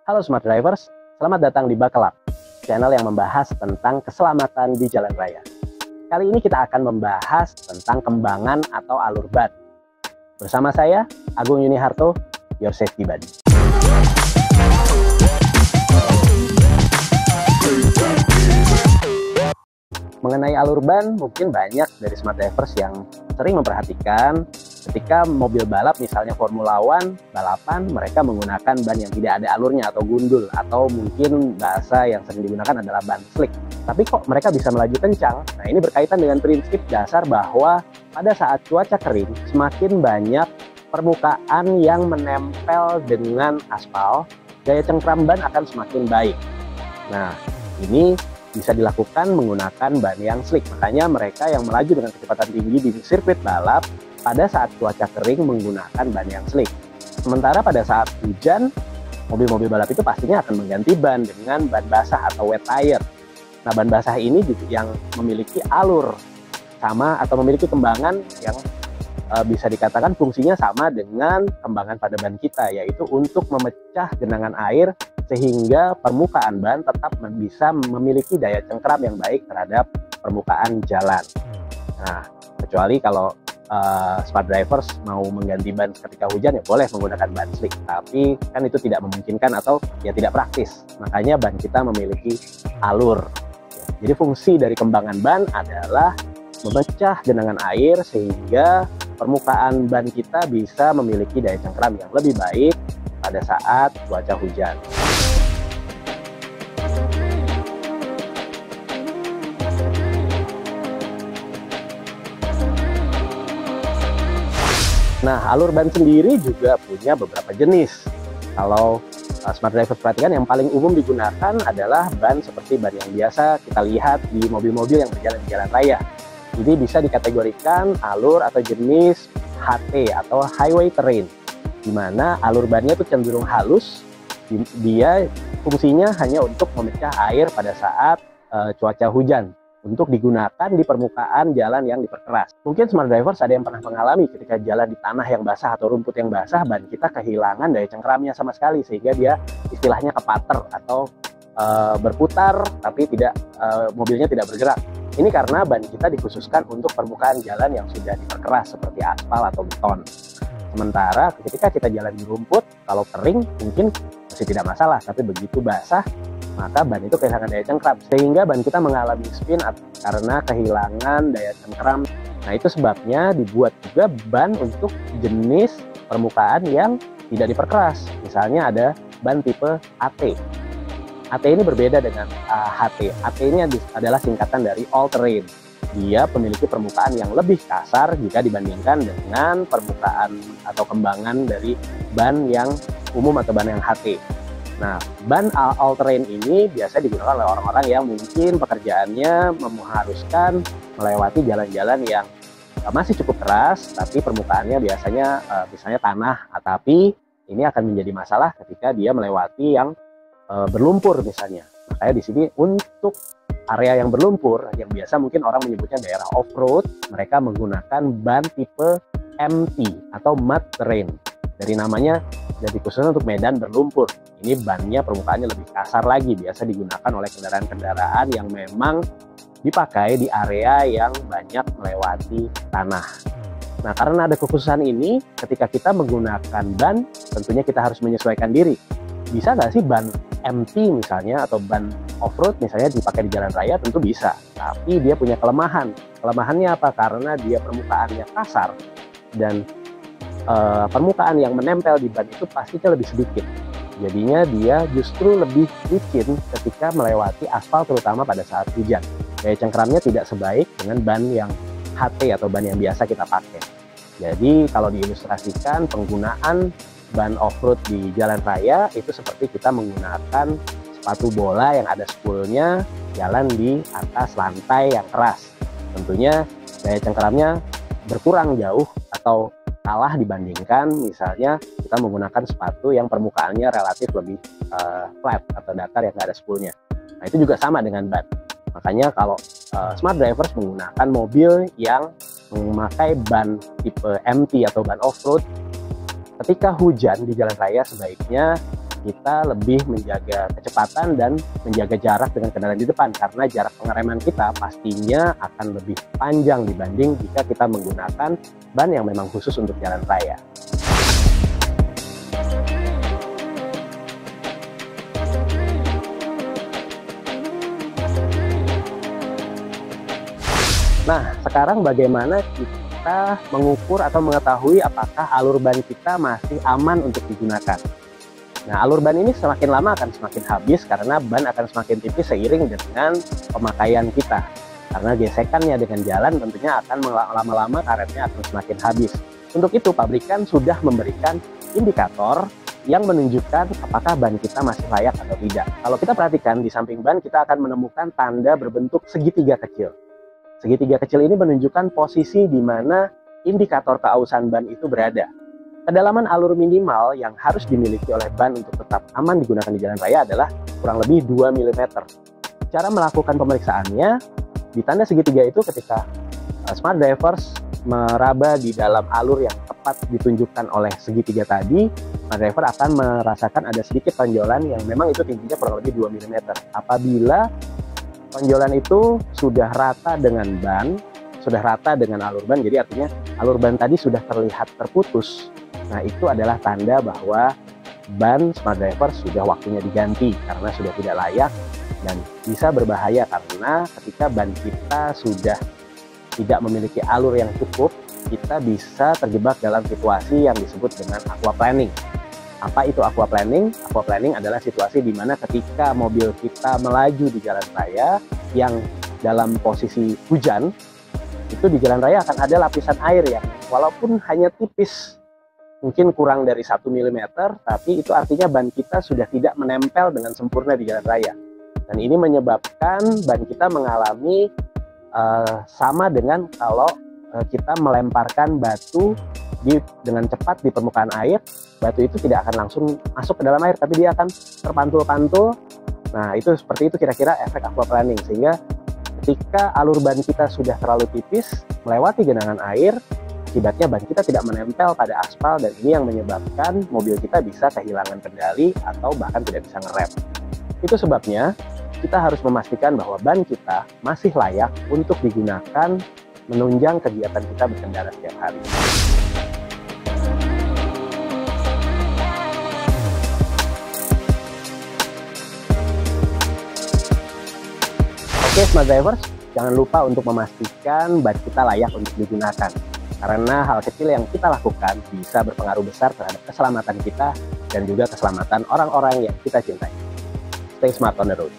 Halo Smart Drivers, selamat datang di Buckle Up, channel yang membahas tentang keselamatan di jalan raya. Kali ini kita akan membahas tentang kembangan atau alur ban. Bersama saya, Agung Yuniharto, Your Safety Buddy. Mengenai alur ban, mungkin banyak dari Smart Drivers yang sering memperhatikan ketika mobil balap, misalnya Formula One, balapan, mereka menggunakan ban yang tidak ada alurnya atau gundul, atau mungkin bahasa yang sering digunakan adalah ban slick. Tapi kok mereka bisa melaju kencang? Nah, ini berkaitan dengan prinsip dasar bahwa pada saat cuaca kering, semakin banyak permukaan yang menempel dengan aspal, daya cengkram ban akan semakin baik. Nah, ini bisa dilakukan menggunakan ban yang slick. Makanya mereka yang melaju dengan kecepatan tinggi di sirkuit balap pada saat cuaca kering menggunakan ban yang slick. Sementara pada saat hujan, mobil-mobil balap itu pastinya akan mengganti ban dengan ban basah atau wet tire. Nah, ban basah ini juga yang memiliki alur sama atau memiliki kembangan yang bisa dikatakan fungsinya sama dengan kembangan pada ban kita, yaitu untuk memecah genangan air sehingga permukaan ban tetap bisa memiliki daya cengkram yang baik terhadap permukaan jalan. Nah, kecuali kalau Smart Drivers mau mengganti ban ketika hujan, ya boleh menggunakan ban slick, tapi kan itu tidak memungkinkan atau ya tidak praktis. Makanya ban kita memiliki alur. Jadi fungsi dari kembangan ban adalah memecah genangan air sehingga permukaan ban kita bisa memiliki daya cengkram yang lebih baik pada saat cuaca hujan. Nah, alur ban sendiri juga punya beberapa jenis. Kalau Smart Drivers perhatikan, yang paling umum digunakan adalah ban seperti ban yang biasa kita lihat di mobil-mobil yang berjalan di jalan raya. Ini bisa dikategorikan alur atau jenis HT atau Highway Terrain, di mana alur bannya itu cenderung halus. Dia fungsinya hanya untuk memecah air pada saat cuaca hujan, untuk digunakan di permukaan jalan yang diperkeras. Mungkin Smart Drivers ada yang pernah mengalami ketika jalan di tanah yang basah atau rumput yang basah, ban kita kehilangan daya cengkramnya sama sekali, sehingga dia istilahnya kepater atau berputar tapi tidak mobilnya tidak bergerak. Ini karena ban kita dikhususkan untuk permukaan jalan yang sudah diperkeras seperti aspal atau beton. Sementara ketika kita jalan di rumput, kalau kering mungkin masih tidak masalah, tapi begitu basah maka ban itu kehilangan daya cengkram, sehingga ban kita mengalami spin karena kehilangan daya cengkram. Nah, itu sebabnya dibuat juga ban untuk jenis permukaan yang tidak diperkeras. Misalnya ada ban tipe AT. AT ini berbeda dengan HT. AT ini adalah singkatan dari All Terrain. Dia memiliki permukaan yang lebih kasar jika dibandingkan dengan permukaan atau kembangan dari ban yang umum atau ban yang HT. Nah, ban All Terrain ini biasa digunakan oleh orang-orang yang mungkin pekerjaannya mengharuskan melewati jalan-jalan yang masih cukup keras, tapi permukaannya biasanya misalnya tanah, tapi ini akan menjadi masalah ketika dia melewati yang berlumpur misalnya. Makanya di sini untuk area yang berlumpur, yang biasa mungkin orang menyebutnya daerah off-road, mereka menggunakan ban tipe MT atau Mud Terrain. Dari namanya, jadi khususnya untuk medan berlumpur. Ini bannya permukaannya lebih kasar lagi, biasa digunakan oleh kendaraan-kendaraan yang memang dipakai di area yang banyak melewati tanah. Nah, karena ada kekhususan ini, ketika kita menggunakan ban, tentunya kita harus menyesuaikan diri. Bisa nggak sih ban MT misalnya atau ban off-road misalnya dipakai di jalan raya? Tentu bisa, tapi dia punya kelemahan. Kelemahannya apa? Karena dia permukaannya kasar dan permukaan yang menempel di ban itu pastinya lebih sedikit. Jadinya dia justru lebih licin ketika melewati aspal, terutama pada saat hujan. Daya cengkramnya tidak sebaik dengan ban yang HT atau ban yang biasa kita pakai. Jadi kalau diilustrasikan, penggunaan ban off-road di jalan raya itu seperti kita menggunakan sepatu bola yang ada spoolnya jalan di atas lantai yang keras. Tentunya daya cengkramnya berkurang jauh atau kalah dibandingkan misalnya kita menggunakan sepatu yang permukaannya relatif lebih flat atau datar yang nggak ada spoolnya. Nah, itu juga sama dengan ban. Makanya kalau Smart Drivers menggunakan mobil yang memakai ban tipe MT atau ban off-road, ketika hujan di jalan raya sebaiknya kita lebih menjaga kecepatan dan menjaga jarak dengan kendaraan di depan, karena jarak pengereman kita pastinya akan lebih panjang dibanding jika kita menggunakan ban yang memang khusus untuk jalan raya. Nah, sekarang bagaimana kita mengukur atau mengetahui apakah alur ban kita masih aman untuk digunakan? Nah, alur ban ini semakin lama akan semakin habis karena ban akan semakin tipis seiring dengan pemakaian kita. Karena gesekannya dengan jalan tentunya akan lama-lama karetnya akan semakin habis. Untuk itu, pabrikan sudah memberikan indikator yang menunjukkan apakah ban kita masih layak atau tidak. Kalau kita perhatikan di samping ban, kita akan menemukan tanda berbentuk segitiga kecil. Segitiga kecil ini menunjukkan posisi di mana indikator keausan ban itu berada. Kedalaman alur minimal yang harus dimiliki oleh ban untuk tetap aman digunakan di jalan raya adalah kurang lebih 2 mm. Cara melakukan pemeriksaannya, di tanda segitiga itu ketika smart drivers meraba di dalam alur yang tepat ditunjukkan oleh segitiga tadi, smart driver akan merasakan ada sedikit tonjolan yang memang itu tingginya kurang lebih 2 mm. Apabila tonjolan itu sudah rata dengan ban, sudah rata dengan alur ban, jadi artinya alur ban tadi sudah terlihat terputus. Nah, itu adalah tanda bahwa ban smart driver sudah waktunya diganti karena sudah tidak layak dan bisa berbahaya, karena ketika ban kita sudah tidak memiliki alur yang cukup, kita bisa terjebak dalam situasi yang disebut dengan aquaplaning. Apa itu aquaplaning? Aquaplaning adalah situasi di mana ketika mobil kita melaju di jalan raya yang dalam posisi hujan, itu di jalan raya akan ada lapisan air yang walaupun hanya tipis, mungkin kurang dari 1 mm, tapi itu artinya ban kita sudah tidak menempel dengan sempurna di jalan raya. Dan ini menyebabkan ban kita mengalami sama dengan kalau kita melemparkan batu dengan cepat di permukaan air. Batu itu tidak akan langsung masuk ke dalam air, tapi dia akan terpantul-pantul. Nah, itu seperti itu kira-kira efek aquaplaning. Sehingga ketika alur ban kita sudah terlalu tipis, melewati genangan air, akibatnya ban kita tidak menempel pada aspal, dan ini yang menyebabkan mobil kita bisa kehilangan kendali atau bahkan tidak bisa ngerem. Itu sebabnya kita harus memastikan bahwa ban kita masih layak untuk digunakan menunjang kegiatan kita berkendara setiap hari. Oke, smart drivers, jangan lupa untuk memastikan ban kita layak untuk digunakan. Karena hal kecil yang kita lakukan bisa berpengaruh besar terhadap keselamatan kita dan juga keselamatan orang-orang yang kita cintai. Stay smart on the road.